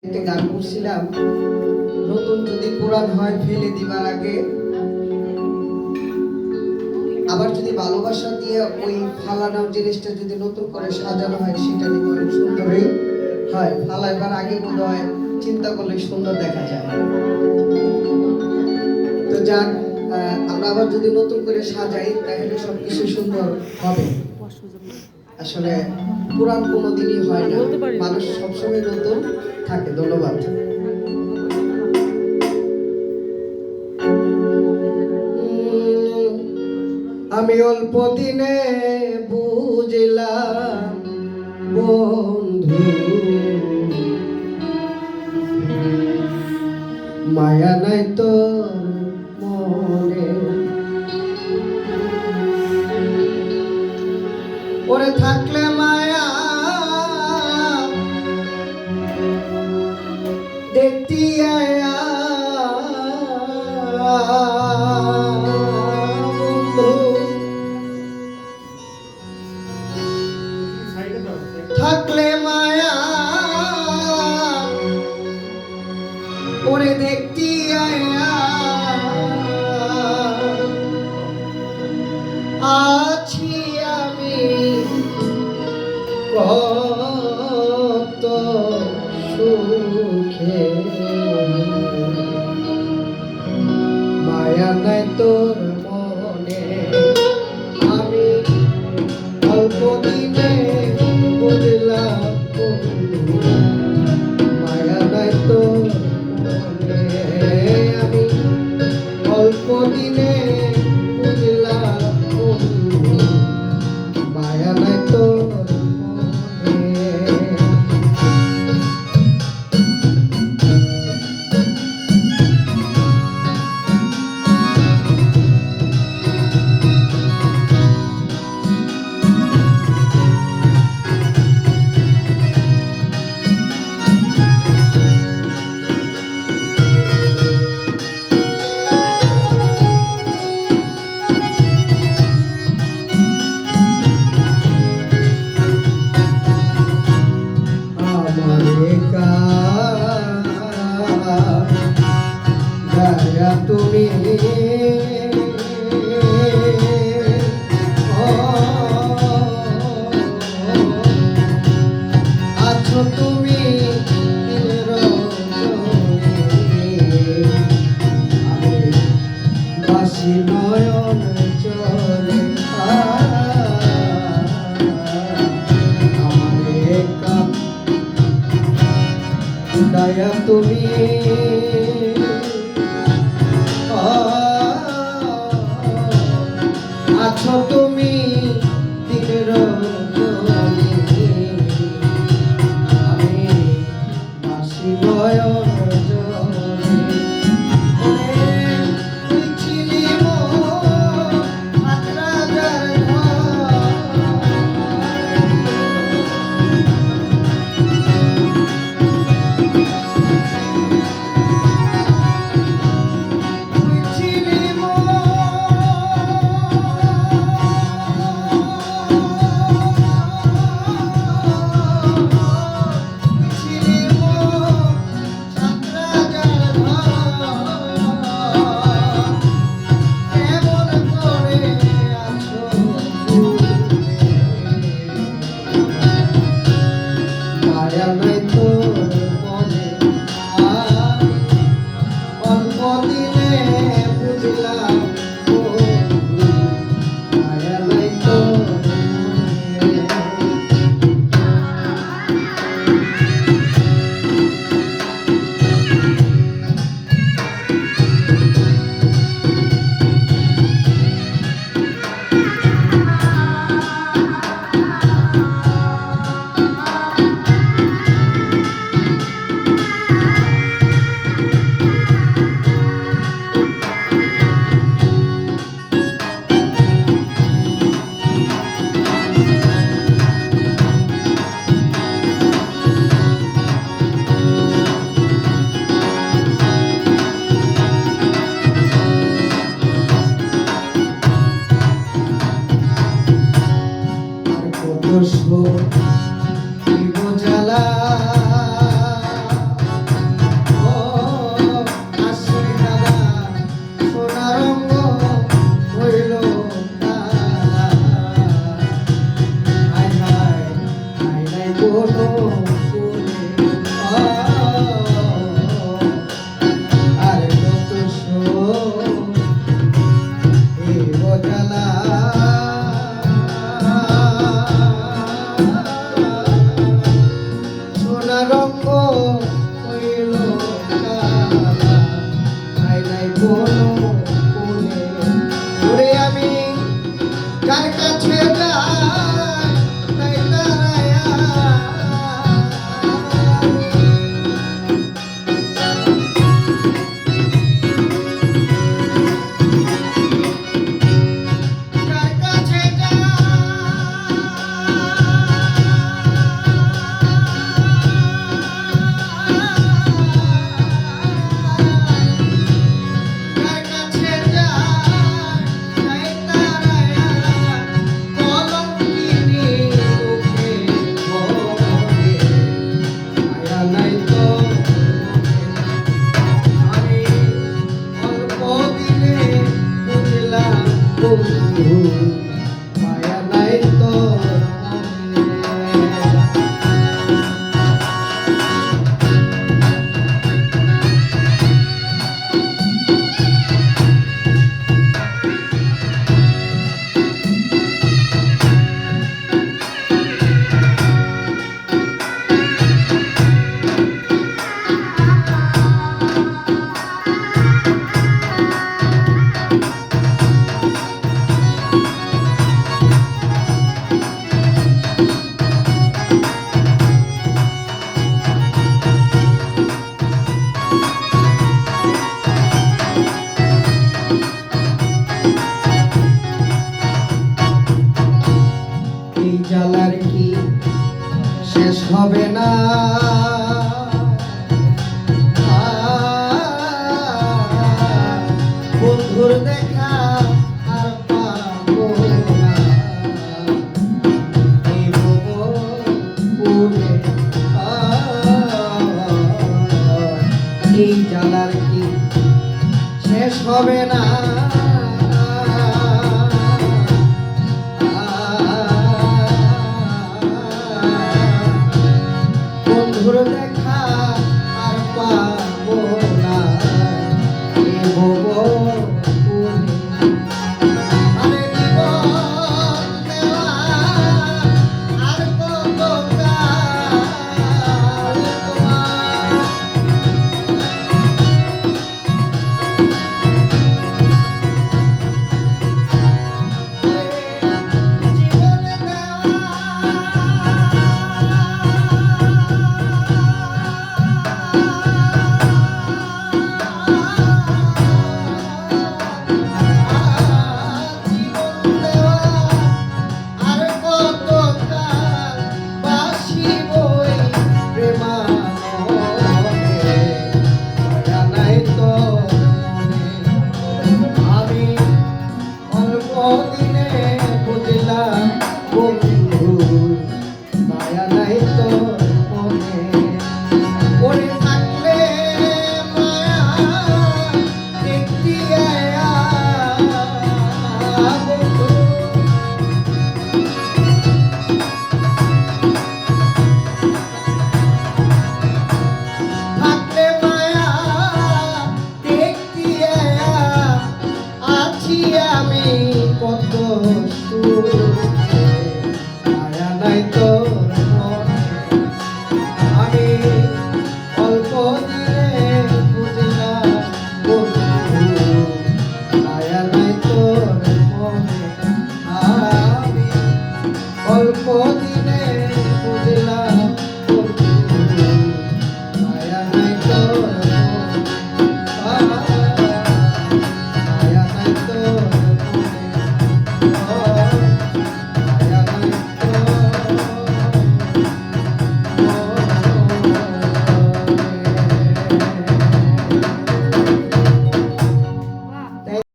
একটা গান করছিলাম, নতুন যদি পুরাণ হয় ফেলে দিবার আগে, আবার যদি ভালোবাসা দিয়ে ওই ফালানো জিনিসটা যদি নতুন করে সাজানো হয় সেটা কিন্তু অনেক সুন্দরই হয়। ফালাইবার আগে বোধ হয় চিন্তা করলে সুন্দর দেখা যায়। তো যাক, আমরা আবার যদি নতুন করে সাজাই তাহলে সবকিছু সুন্দর হবে। আসলে পুরাণ কোনোদিনই হয় না, মানুষ সবসময় নতুন থাকে। ধন্যবাদ। আমি অল্প দিনে বুঝলাম বন্ধু, মায়া নাই তোর মনে, ওরে থাকলে মায়া দেখতি আয়া বন্ধু, থাকলে মায়া ওরে দেখতি আয়া আছি আমি কত সুখে, মায়া নাই তোর মনে। আমি অল্প দিনে বুঝলাম বন্ধু, মায়া নাই তোর মনে। আমি অল্প দিনে বুঝলাম বন্ধু, মায়া নাই তোর মনে। দয়া তুমি আছো তুমি আমি বাসি নয়ন চলে আমার কাম দয়া তুমি আছো তুমি দিনের আমি বাসি নয়ন জ্বালার কি শেষ হবে না। বন্ধুর দেখা আর পাবো না এ ভুবনে। আরে জীবন দেওয়া আর কত কাল তোমার। মায়া নাই তোর মনে ওরে থাকলে মায়া দেখতি আয়া বন্ধু। থাকলে মায়া দেখতি আয়া আছি আমি কত সুখে। মায়া নাই তোর মনে আমি অল্প দিনে বুঝলাম বন্ধু। মায়া নাই তোর মনে আমি অল্প দিনে